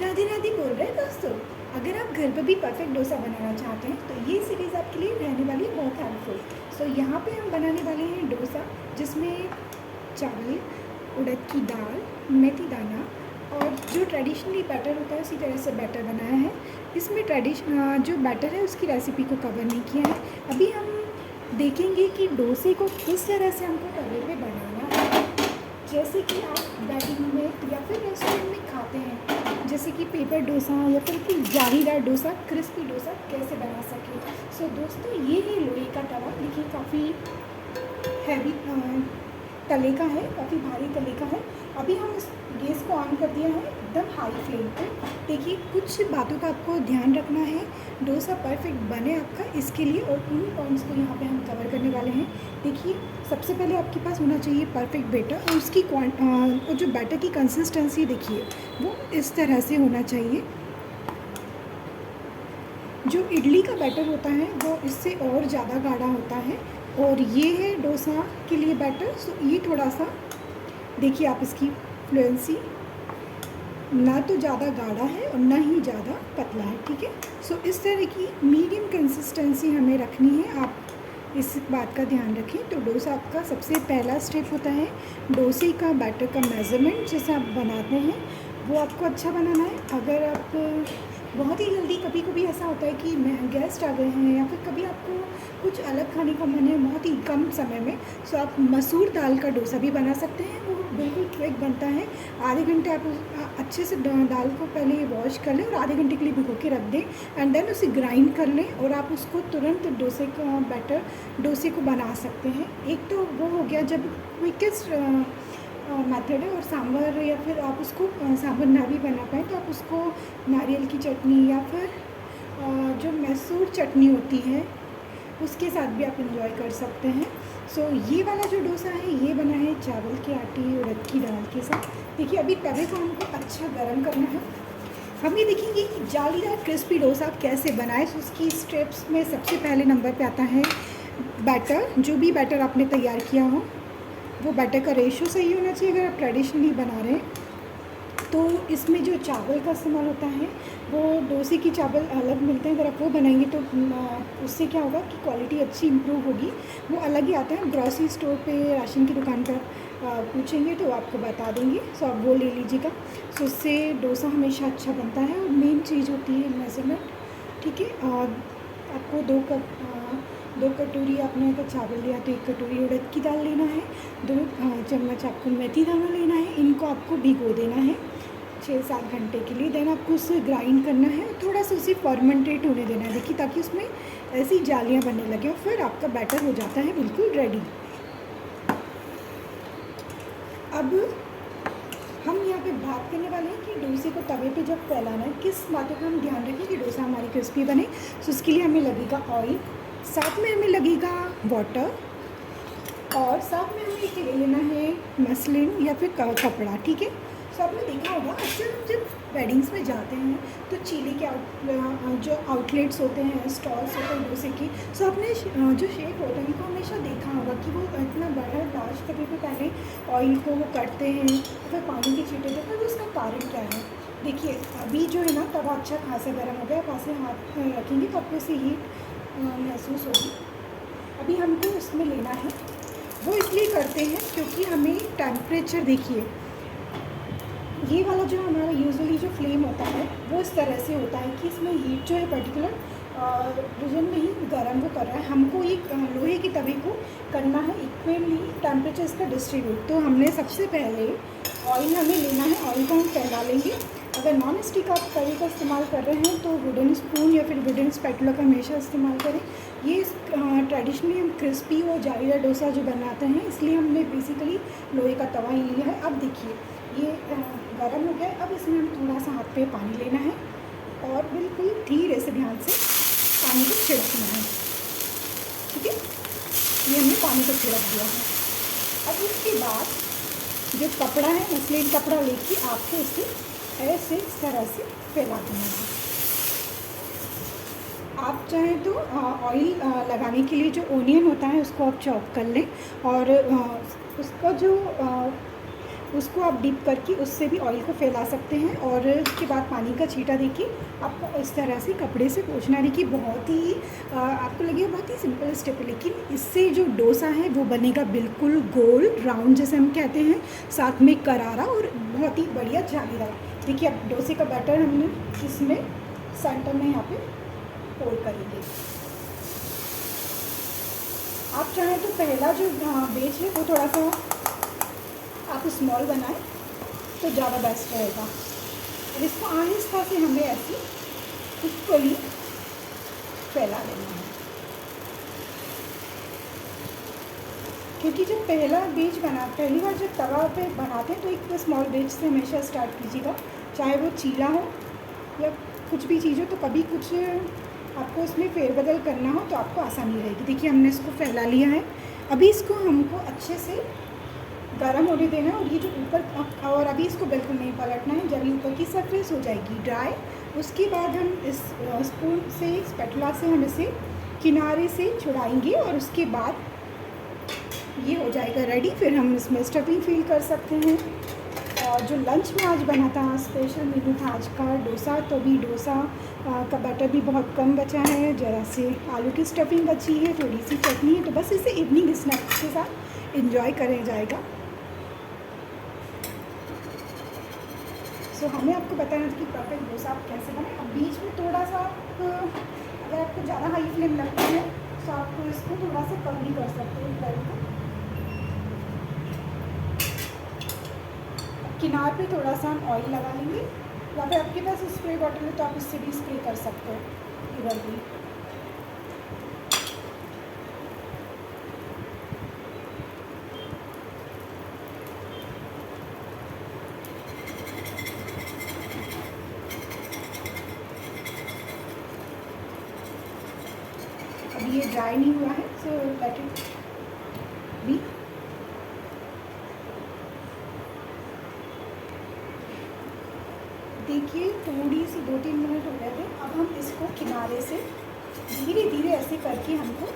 राधे राधे बोल रहे हैं दोस्तों। अगर आप घर पर भी परफेक्ट डोसा बनाना चाहते हैं तो ये सीरीज़ आपके लिए रहने वाली है बहुत हेल्पफुल। सो यहाँ पे हम बनाने वाले हैं डोसा, जिसमें चावल, उड़द की दाल, मेथी दाना और जो ट्रेडिशनली बैटर होता है उसी तरह से बैटर बनाया है। इसमें जो बैटर है उसकी रेसिपी को कवर नहीं किया है। अभी हम देखेंगे कि डोसे को किस तरह से हमको तवे पे बनाना है, जैसे कि आप डाइनिंग में या फिर रेस्टोरेंट में खाते हैं, जैसे कि पेपर डोसा या फिर कि जालीदार डोसा, क्रिस्पी डोसा कैसे बना सके। सो दोस्तों, ये है लोहे का तवा। देखिए काफ़ी हैवी तले का है, काफ़ी भारी तले का है। अभी हम इस गैस को ऑन कर दिया है एकदम हाई फ्लेम पे। देखिए कुछ बातों का आपको ध्यान रखना है, डोसा परफेक्ट बने आपका, इसके लिए और उन पॉइंट्स को यहाँ पे हम कवर करने वाले हैं। देखिए सबसे पहले आपके पास होना चाहिए परफेक्ट बैटर, और उसकी और जो बैटर की कंसिस्टेंसी देखिए वो इस तरह से होना चाहिए। जो इडली का बैटर होता है वो इससे और ज़्यादा गाढ़ा होता है, और ये है डोसा के लिए बैटर। सो ये थोड़ा सा देखिए आप, इसकी फ्लुएंसी ना तो ज़्यादा गाढ़ा है और ना ही ज़्यादा पतला है, ठीक है। सो इस तरह की मीडियम कंसिस्टेंसी हमें रखनी है, आप इस बात का ध्यान रखें। तो डोसा आपका सबसे पहला स्टेप होता है डोसे का बैटर का मेज़रमेंट, जैसे आप बनाते हैं वो आपको अच्छा बनाना है। अगर आप बहुत ही जल्दी, कभी कभी ऐसा होता है कि गेस्ट आ गए हैं या फिर कभी आपको कुछ अलग खाने का मन है बहुत ही कम समय में, सो आप मसूर दाल का डोसा भी बना सकते हैं। वो बिल्कुल क्विक बनता है। आधे घंटे आप अच्छे से दाल को पहले वॉश कर लें और आधे घंटे के लिए भिगो के रख दें, एंड देन उसे ग्राइंड कर लें और आप उसको तुरंत डोसे का बैटर डोसे को बना सकते हैं। एक तो वो हो गया जब क्विकेस्ट मेथड है। और सांभर, या फिर आप उसको सांभर ना भी बना पाएँ तो आप उसको नारियल की चटनी या फिर जो मैसूर चटनी होती है उसके साथ भी आप इंजॉय कर सकते हैं। सो ये वाला जो डोसा है ये बना है चावल के आटे, उड़द की दाल के साथ। देखिए अभी तवे को हमको अच्छा गर्म करना है। हम ये देखेंगे कि जालीदार क्रिस्पी डोसा कैसे बनाएं। तो उसकी स्टेप्स में सबसे पहले नंबर पे आता है बैटर। जो भी बैटर आपने तैयार किया हो वो बैटर का रेशो सही होना चाहिए। अगर आप ट्रेडिशनली बना रहे हैं तो इसमें जो चावल का इस्तेमाल होता है वो डोसे की चावल अलग मिलते हैं। अगर आप वो बनाएंगे तो उससे क्या होगा कि क्वालिटी अच्छी इम्प्रूव होगी, वो अलग ही आता है। ग्रॉसरी स्टोर पे, राशन की दुकान पर पूछेंगे तो आपको बता देंगे। सो आप वो ले लीजिएगा। सो उससे डोसा हमेशा अच्छा बनता है। और मेन चीज़ होती है मेज़रमेंट, ठीक है। आपको दो कटोरी आपने अगर चावल लिया तो 1 कटोरी उड़द की दाल लेना है, 2 चम्मच आपको मेथी दाना लेना है। इनको आपको भिगो देना है 6-7 घंटे के लिए। देन आपको उसे ग्राइंड करना है और थोड़ा सा उसे फर्मेंटेट होने देना है, देखिए, ताकि उसमें ऐसी जालियाँ बनने लगे और फिर आपका बैटर हो जाता है बिल्कुल रेडी। अब हम यहाँ पे बात करने वाले हैं कि डोसे को तवे पे जब फैलाना है, किस बातों का हम ध्यान रखें कि डोसा हमारी क्रिस्पी बने। सो उसके लिए हमें लगेगा ऑयल, साथ में हमें लगेगा वाटर, और साथ में हमें ले लेना है मसलिन या फिर कपड़ा, ठीक है। सो आपने देखा होगा अक्सर हम जब वेडिंग्स में जाते हैं तो चीली के जो आउटलेट्स होते हैं, स्टॉल्स होते हैं डोसे की, सो आपने जो शेप होते हैं उनको हमेशा देखा होगा कि वो इतना बड़ा लार्ज तवे पे पहले ऑयल को वो करते हैं, फिर पानी के छींटे देते हैं। तो उसका कारण क्या है? देखिए अभी जो है ना तवा अच्छा खासा गर्म हो गया, पास में हाथ रखेंगे तो आपको इसे हीट महसूस होगी। अभी हमको इसमें लेना है, वो इसलिए करते हैं क्योंकि हमें टेम्परेचर, देखिए ये वाला जो हमारा यूजुअली जो फ्लेम होता है वो इस तरह से होता है कि इसमें हीट जो है पर्टिकुलर रीजन में ही गर्म वो कर रहा है। हमको ये लोहे के तवे को करना है इक्वली टेम्परेचर इसका डिस्ट्रीब्यूट। तो हमने सबसे पहले ऑयल हमें लेना है, ऑयल को हम फैला लेंगे। अगर नॉन स्टिक आप तवे का इस्तेमाल कर रहे हैं तो वुडन स्पून या फिर वुडन स्पैटुला का हमेशा इस्तेमाल करें। ये ट्रेडिशनली हम क्रिस्पी और जालीदार डोसा जो बनाते हैं इसलिए हमने बेसिकली लोहे का तवा ही लिया है। अब देखिए ये गर्म हो गया। अब इसमें हम थोड़ा सा हाथ पे पानी लेना है और बिल्कुल धीरे से ध्यान से पानी को छिड़कना है, ठीक है। ये हमने पानी को छिड़क दिया है। अब उसके बाद जो कपड़ा है, मसलिन कपड़ा लेके आपको इसे ऐसे इस तरह से फैला देना है। आप चाहें तो ऑयल लगाने के लिए जो ओनियन होता है उसको आप चॉप कर लें, और उसका जो उसको आप डिप करके उससे भी ऑयल को फैला सकते हैं। और उसके बाद पानी का छींटा देके आपको इस तरह से कपड़े से पोंछना। देखिए बहुत ही आपको लगेगा बहुत ही सिंपल स्टेप है, लेकिन इससे जो डोसा है वो बनेगा बिल्कुल गोल राउंड जैसे हम कहते हैं, साथ में करारा और बहुत ही बढ़िया जालीदार। देखिए अब डोसे का बैटर हमने इसमें सेंटर में यहाँ पे पोर करेंगे। आप चाहें तो पहला जो बेच है वो थोड़ा सा आप स्मॉल बनाएं तो ज़्यादा बेस्ट रहेगा। और इसको आहिस्ता से हमें ऐसे इक्वली फैला देना है, क्योंकि जब पहली बार जब तवा पे बनाते हैं तो एक स्मॉल बेच से हमेशा स्टार्ट कीजिएगा। चाहे वो चीला हो या कुछ भी चीज़ हो, तो कभी कुछ आपको इसमें फेरबदल करना हो तो आपको आसानी रहेगी। देखिए हमने इसको फैला लिया है। अभी इसको हमको अच्छे से गर्म होने देना है। और ये जो ऊपर और अभी इसको बिल्कुल नहीं पलटना है। जब ये ऊपर की सरफेस हो जाएगी ड्राई, उसके बाद हम इस स्पून से स्पैटुला से हम इसे किनारे से छुड़ाएंगे और उसके बाद ये हो जाएगा रेडी। फिर हम इसमें स्टफिंग फिल कर सकते हैं। और जो लंच में आज बना था, स्पेशल मेनू था आज का डोसा, तो भी डोसा का बैटर भी बहुत कम बचा है। ज़रा से आलू की स्टफिंग बची है, थोड़ी सी चटनी है, तो बस इसे इवनिंग स्नैक्स के साथ एंजॉय करें जाएगा। तो हमें आपको बताना था कि परफेक्ट डोसा आप कैसे बनाएं। अब बीच में थोड़ा सा अगर आपको ज़्यादा हाई फ्लेम लगता है तो आप इसको थोड़ा सा कम भी कर सकते हो फ्लेम को। किनार पे थोड़ा सा हम ऑयल लगा लेंगे, या फिर आपके पास स्प्रे बॉटल है तो आप इससे भी स्प्रे कर सकते हो इधर भी। अभी ये ड्राई नहीं हुआ है, सो लेट इट बी। देखिए थोड़ी सी 2-3 मिनट हो गए थे। अब हम इसको किनारे से धीरे धीरे ऐसे करके हमको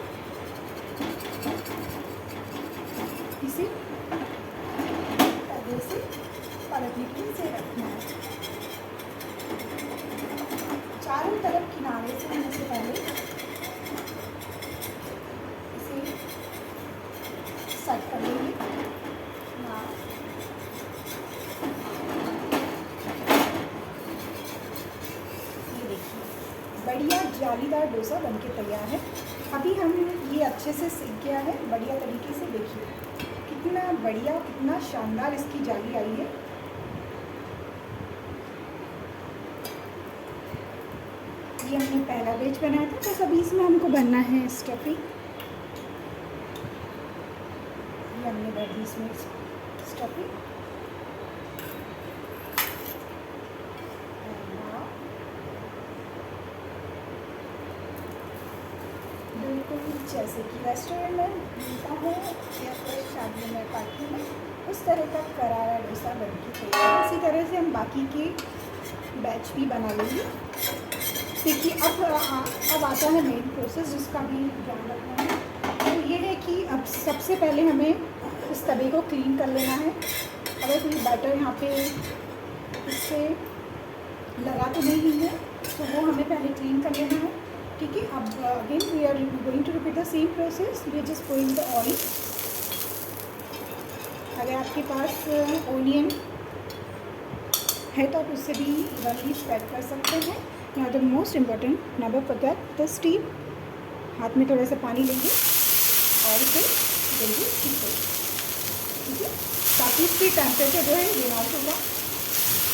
इसे तवे से पलटने के लिए इसे रखना है। चारों तरफ किनारे से हम इसे पहले इसे सेट कर लेंगे। बढ़िया जालीदार डोसा बनके तैयार है। अभी हम ये अच्छे से सीख गया है बढ़िया तरीके से। देखिए कितना बढ़िया, कितना शानदार इसकी जाली आई है। ये हमने पहला बैच बनाया था, बस अभी इसमें हमको बनना है स्टफिंग। ये हमने भर दी इसमें स्टफिंग। बिल्कुल जैसे कि रेस्टोरेंट में मिलता है या फिर शादी में, पार्टी में, उस तरह का करारा डोसा बनके तैयार। इसी तरह से हम बाकी के बैच भी बना लेंगे। देखिए अब आता है मेन प्रोसेस जिसका भी ध्यान रखना है। तो ये है कि अब सबसे पहले हमें इस तवे को क्लीन कर लेना है। अगर कोई बैटर यहाँ पे इससे लगा तो नहीं है तो वो हमें पहले क्लीन कर लेना है। ठीक है, अब again we are going to repeat the same process. We just going the oil. अगर आपके पास ओनियन है तो आप उससे भी इवनली स्प्रेड कर सकते हैं। Now the most important, never forget the steam. हाथ में थोड़ा सा पानी लेंगे और इसे देंगे ठीक है, ताकि इसकी टेम्परेचर जो है ये नॉट होगा।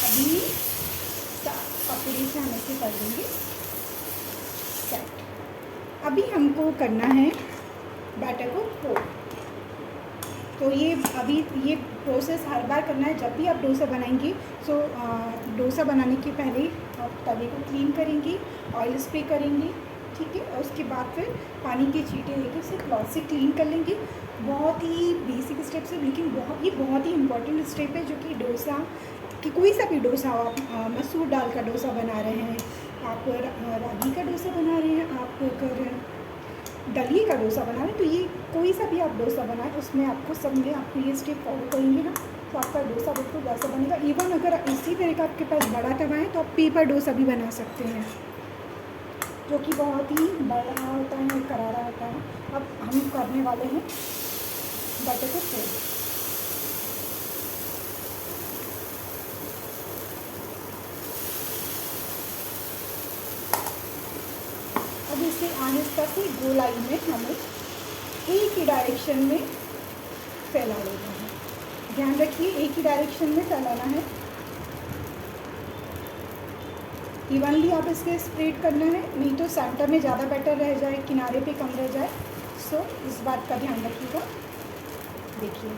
अभी पकड़ी से हम इसे कर देंगे सेट। अभी हमको करना है बैटर को पोर। तो ये अभी ये प्रोसेस हर बार करना है जब भी आप डोसा बनाएंगे। सो डोसा बनाने के पहले आप तवे को क्लीन करेंगे, ऑयल स्प्रे करेंगे, ठीक है, और उसके बाद फिर पानी के छींटे लेके उसे क्लॉथ से क्लीन कर लेंगे। बहुत ही बेसिक स्टेप्स है, लेकिन बहुत ही इम्पॉर्टेंट स्टेप है, जो कि डोसा कि कोई सा भी डोसा हो, आप मसूर दाल का डोसा बना रहे हैं, आप रागी का डोसा बना रहे हैं, आप अगर दलिए का डोसा बना रहे हैं, तो ये कोई सा भी आप डोसा बनाएं उसमें आपको सब में आपको ये स्टेप फॉलो करेंगे ना तो आपका डोसा बिल्कुल वैसा बनेगा। इवन अगर इसी तरह का आपके पास बड़ा तवा है तो आप पेपर डोसा भी बना सकते हैं, जो कि बहुत ही बड़ा होता है, करारा होता है। अब हम करने वाले हैं बैटर को फोल्ड। अब इसे आहिस्ता से गोलाई में हमें एक ही डायरेक्शन में फैला लेना है। ध्यान रखिए एक ही डायरेक्शन में फैलाना है। इवनली आप इसके स्प्रेड करना है, नहीं तो सेंटर में ज़्यादा बैटर रह जाए, किनारे पे कम रह जाए। सो इस बात का ध्यान रखिएगा। देखिए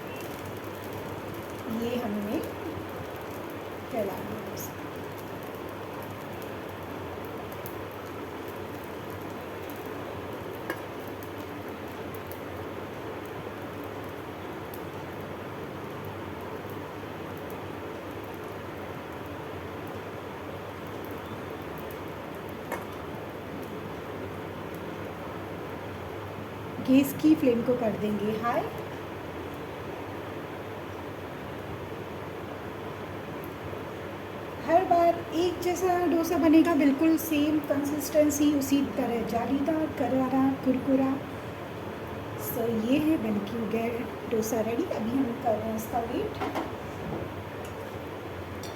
ये हमने फैला दिया। गैस की फ्लेम को कर देंगे हाई। हर बार एक जैसा डोसा बनेगा, बिल्कुल सेम कंसिस्टेंसी, उसी तरह जालीदार, करारा, कुरकुरा। सो ये है बन के हो गया डोसा रेडी। अभी हम कर रहे हैं इसका वेट।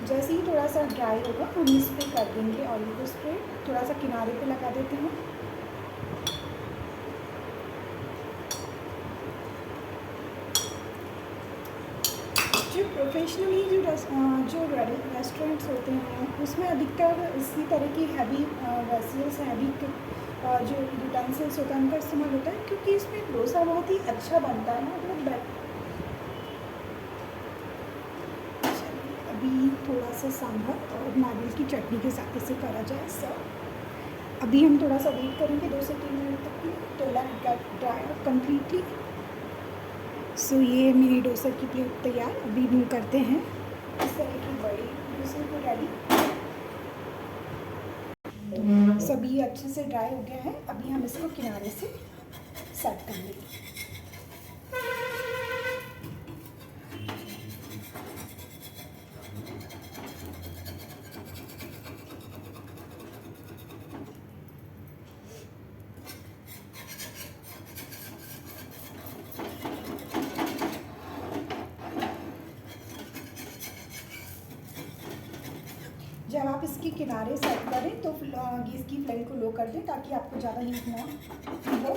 जैसे ही थोड़ा सा ड्राई होगा हम इस पर कर देंगे ऑयल को स्प्रेड। थोड़ा सा किनारे पे लगा देते हैं। जो प्रोफेशनली जो रेस्टोरेंट्स होते हैं उसमें अधिकतर इसी तरह की हैवी वेसल्स, हैवी जो यूटेंसिल्स होता है उनका इस्तेमाल होता है, क्योंकि इसमें डोसा बहुत ही अच्छा बनता है ना, मतलब। अभी थोड़ा सा सांभर और नारियल की चटनी के साथ इसे करा जाए सर्व। अभी हम थोड़ा सा वेट करेंगे 2 से 3 मिनट तक की, तो लेट गेट ड्राई कम्प्लीटली। सो ये मेरी डोसा की प्लेट तैयार। अभी हम करते हैं इस तरह की बड़ी डोसे को रेडी। सभी अच्छे से ड्राई हो गया है। अभी हम इसको किनारे से सेट कर लेंगे। जब आप इसके किनारे सेट करें तो गैस की फ्लेम को लो कर दें, ताकि आपको ज़्यादा हीट ना हो।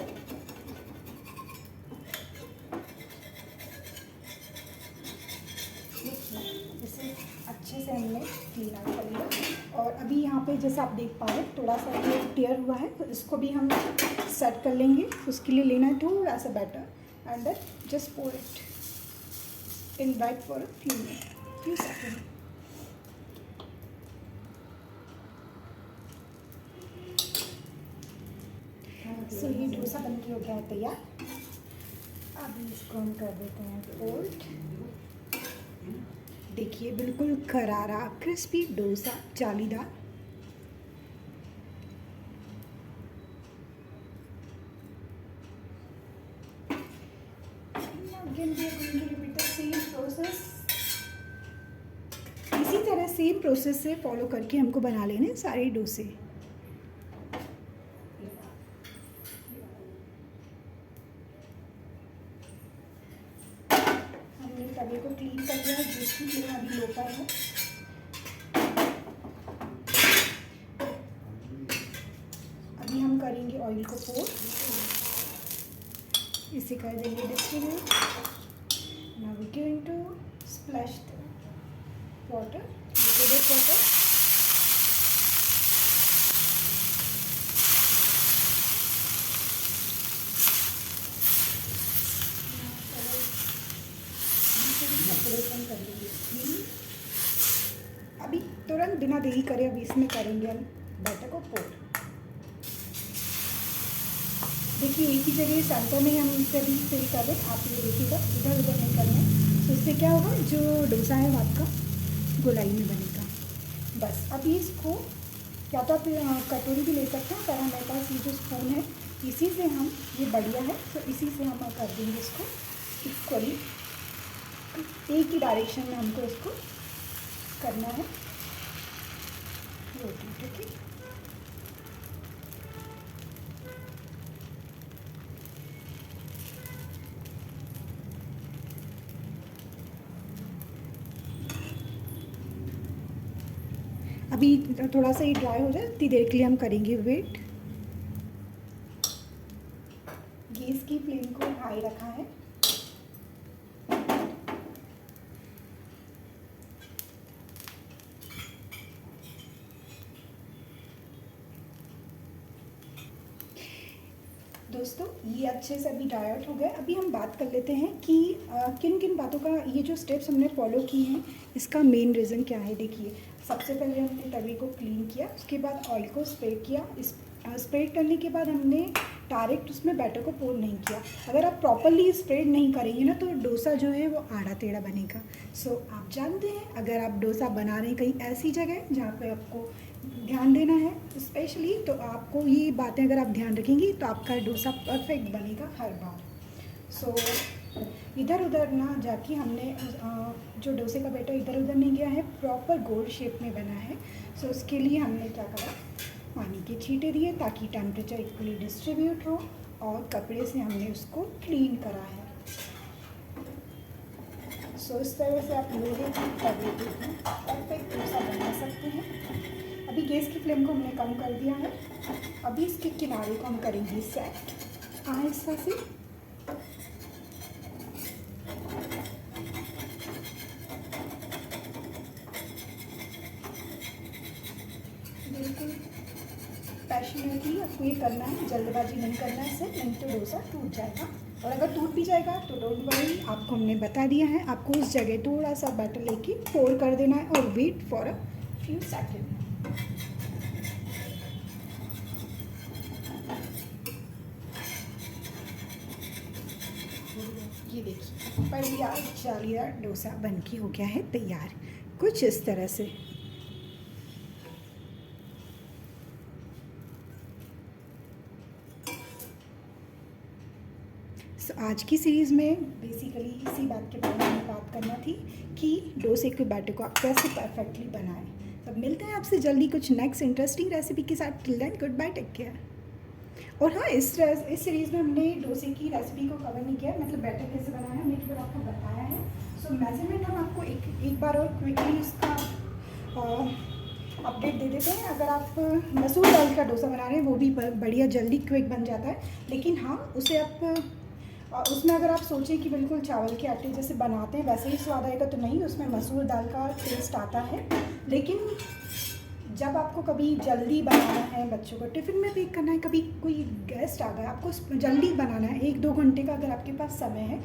इसे अच्छे से हमने क्लीन आउट कर लिया। और अभी यहाँ पे जैसे आप देख पा रहे हैं थोड़ा सा ये टेयर हुआ है, तो इसको भी हम सेट कर लेंगे। उसके लिए लेना है थोड़ा सा batter and then just pour it in right for few second. So ये डोसा बन के हो गया है तैयार। अभी इसको हम कर देते हैं फोल्ड। देखिए बिल्कुल करारा क्रिस्पी डोसा, जालीदार। Again we are going to repeat the same process। इसी तरह सेम प्रोसेस से फॉलो करके हमको बना लेने सारे डोसे। तवे को क्लीन कर लिया है, जिसकी फ्लेम अभी लो पर है। अभी हम करेंगे ऑयल को पोर। इसे कर देंगे distribute. Now we going to splash the water, liquid water. कर लेंगे। अभी तुरंत बिना देरी करे अभी इसमें करेंगे हम बैटर को पोर। देखिए एक ही जगह सेंटर में हम इसे अभी फिल कर दें। आप ये देखिएगा, इधर उधर नहीं करना है। तो इससे क्या होगा, जो डोसा है वो आपका गोलाई में बनेगा। बस अभी इसको या तो आप कटोरी भी ले सकते हैं, पर हमारे पास ये जो स्पून है इसी से हम, ये बढ़िया है, तो इसी से हम कर देंगे इसको इक्वली। एक ही डायरेक्शन में हमको इसको करना है रोटेट। ओके, अभी थोड़ा सा ही ड्राई हो जाए इतनी देर के लिए हम करेंगे वेट। गैस की फ्लेम को हाई रखा है। दोस्तों ये अच्छे से अभी ड्राई आउट हो गया। अभी हम बात कर लेते हैं कि किन किन बातों का, ये जो स्टेप्स हमने फॉलो किए हैं इसका मेन रीज़न क्या है। देखिए, सबसे पहले हमने तवे को क्लीन किया, उसके बाद ऑयल को स्प्रेड किया। स्प्रेड करने के बाद हमने डायरेक्ट उसमें बैटर को पोर नहीं किया। अगर आप प्रॉपरली स्प्रेड नहीं करेंगे ना तो डोसा जो है वो आड़ा टेढ़ा बनेगा। सो आप जानते हैं, अगर आप डोसा बना रहे हैं कहीं ऐसी जगह जहाँ पे आपको ध्यान देना है स्पेशली, तो आपको ये बातें अगर आप ध्यान रखेंगी तो आपका डोसा परफेक्ट बनेगा हर बार। सो इधर उधर ना जाके हमने जो डोसे का बैटर इधर उधर नहीं गया है, प्रॉपर गोल शेप में बना है। सो उसके लिए हमने क्या करा, पानी के छींटे दिए ताकि टेम्परेचर इक्वली डिस्ट्रीब्यूट हो, और कपड़े से हमने उसको क्लीन करा है। सो इस तरह से आप लोहे की तवे पे परफेक्ट डोसा बना सकते हैं। अभी गैस की फ्लेम को हमने कम कर दिया है। अभी इसके किनारे को हम करेंगे सेट आहिस्ता से। बिल्कुल पैशनेटली आपको ये करना है, जल्दबाजी नहीं करना है इसे, नहीं तो डोसा टूट जाएगा। और अगर टूट भी जाएगा तो डोंट वरी, आपको हमने बता दिया है, आपको उस जगह थोड़ा सा बैटर लेके पोर कर देना है और wait for a few second. ये देखिए बढ़िया जालीदार डोसा बनके हो गया है तैयार, कुछ इस तरह से। आज की सीरीज़ में बेसिकली इसी बात के बारे में बात करना थी कि डोसे के बैटर को आप कैसे परफेक्टली बनाएं। तब मिलते हैं आपसे जल्दी कुछ नेक्स्ट इंटरेस्टिंग रेसिपी के साथ। Till then goodbye, take care. और हाँ, इस सीरीज़ में हमने डोसे की रेसिपी को कवर नहीं किया, मतलब बैटर कैसे बनाना है हमने एक बार आपको बताया है। सो मेजरमेंट हम आपको एक बार और क्विकली उसका अपडेट दे देते हैं। अगर आप मसूर दाल का डोसा बना रहे हैं वो भी बढ़िया जल्दी क्विक बन जाता है, लेकिन हाँ उसे आप उसमें अगर आप सोचें कि बिल्कुल चावल के आटे जैसे बनाते हैं वैसे ही स्वाद आएगा तो नहीं, उसमें मसूर दाल का टेस्ट आता है। लेकिन जब आपको कभी जल्दी बनाना है, बच्चों को टिफ़िन में पैक करना है, कभी कोई गेस्ट आ गया, आपको जल्दी बनाना है, 1-2 घंटे का अगर आपके पास समय है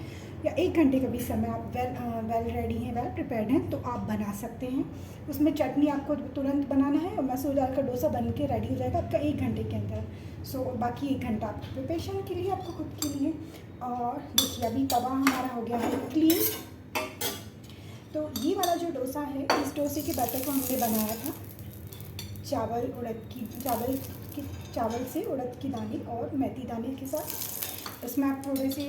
या 1 घंटे का भी समय, आप वेल रेडी हैं, वेल प्रिपेयर्ड हैं, तो आप बना सकते हैं। उसमें चटनी आपको तुरंत बनाना है और मसूर दाल का डोसा बन के रेडी हो जाएगा आपका 1 घंटे के अंदर। सो बाकी 1 घंटा आपकी प्रिपरेशन के लिए, आपको खुद के लिए। और देखिए अभी तवा हमारा हो गया है क्लीन। तो ये वाला जो डोसा है, इस डोसे के बैटर को हमने बनाया था चावल से उड़द की दाने और मेथी दाने के साथ। इसमें आप थोड़े से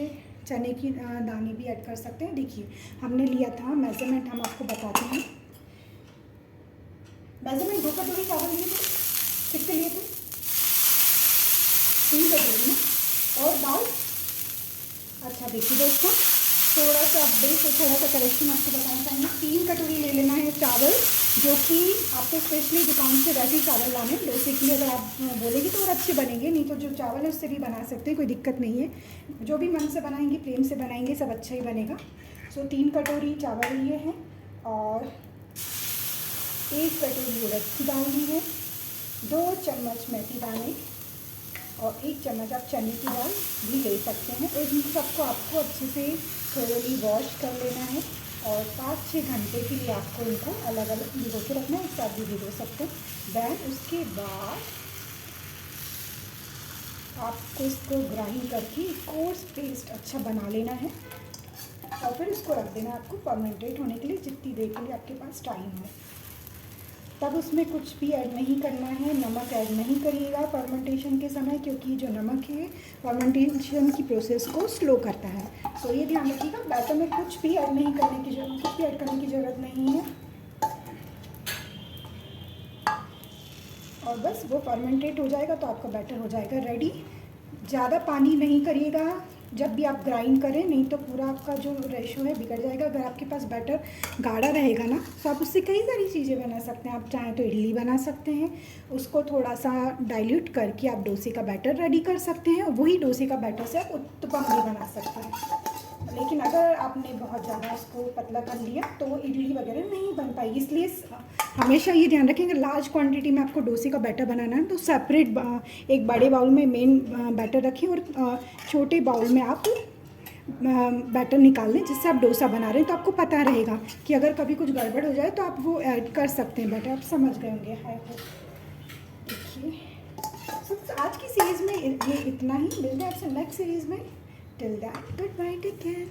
चने की दाने भी ऐड कर सकते हैं। देखिए हमने लिया था, मेज़रमेंट हम आपको बताते हैं। मेज़रमेंट 2 कटोरी चावल लिए थे। कितने लिए थे? 3 कटोरी ना। और दाल, अच्छा देखिए दोस्तों, थोड़ा सा अपडेट और थोड़ा सा करेक्शन आपको बताना चाहेंगे। 3 कटोरी ले लेना है चावल, जो कि आपको स्पेशली दुकान से वैसे चावल लाने हैं डोसे के लिए। अगर आप बोलेंगे तो और अच्छे बनेंगे, नहीं तो जो चावल है उससे भी बना सकते हैं, कोई दिक्कत नहीं है। जो भी मन से बनाएंगे, प्रेम से बनाएंगे, सब अच्छा ही बनेगा। सो 3 कटोरी चावल लिए हैं और 1 कटोरी उड़द की दाल ली है, 2 चम्मच मेथी दाने और 1 चम्मच आप चने की दाल भी ले सकते हैं। और इन सबको आपको अच्छे से थोड़ी वॉश कर लेना है और 5-6 घंटे के लिए आपको इनको अलग अलग भिगो के रखना है, एक साथ भी भिगो सकते हैं। देन उसके बाद आपको इसको ग्राइंड करके कोर्स पेस्ट अच्छा बना लेना है और फिर इसको रख देना है आपको फर्मेंटेट होने के लिए, जितनी देर के लिए आपके पास टाइम है। तब उसमें कुछ भी ऐड नहीं करना है, नमक ऐड नहीं करिएगा फर्मेंटेशन के समय, क्योंकि जो नमक है फर्मेंटेशन की प्रोसेस को स्लो करता है। सो ये ध्यान रखिएगा, बैटर में कुछ भी ऐड करने की ज़रूरत नहीं है। और बस वो फर्मेंटेट हो जाएगा तो आपका बैटर हो जाएगा रेडी। ज़्यादा पानी नहीं करिएगा जब भी आप ग्राइंड करें, नहीं तो पूरा आपका जो रेशो है बिगड़ जाएगा। अगर आपके पास बैटर गाढ़ा रहेगा ना तो आप उससे कई सारी चीज़ें बना सकते हैं। आप चाहें तो इडली बना सकते हैं, उसको थोड़ा सा डाइल्यूट करके आप डोसे का बैटर रेडी कर सकते हैं, और वही डोसे का बैटर से आप उत्तपम भी बना सकते हैं। लेकिन अगर आपने बहुत ज़्यादा उसको पतला कर लिया तो वो इडली वगैरह नहीं बन पाएगी। इसलिए हमेशा ये ध्यान रखें कि लार्ज क्वांटिटी में आपको डोसे का बैटर बनाना है तो सेपरेट एक बड़े बाउल में मेन बैटर रखें, और छोटे बाउल में आप बैटर निकाल लें जिससे आप डोसा बना रहे हैं। तो आपको पता रहेगा कि अगर कभी कुछ गड़बड़ हो जाए तो आप वो ऐड कर सकते हैं बैटर। आप समझ गए होंगे। है देखिए, आज की सीरीज़ में ये इतना ही। मिलते हैं आपसे नेक्स्ट सीरीज़ में। Till that goodbye, take care.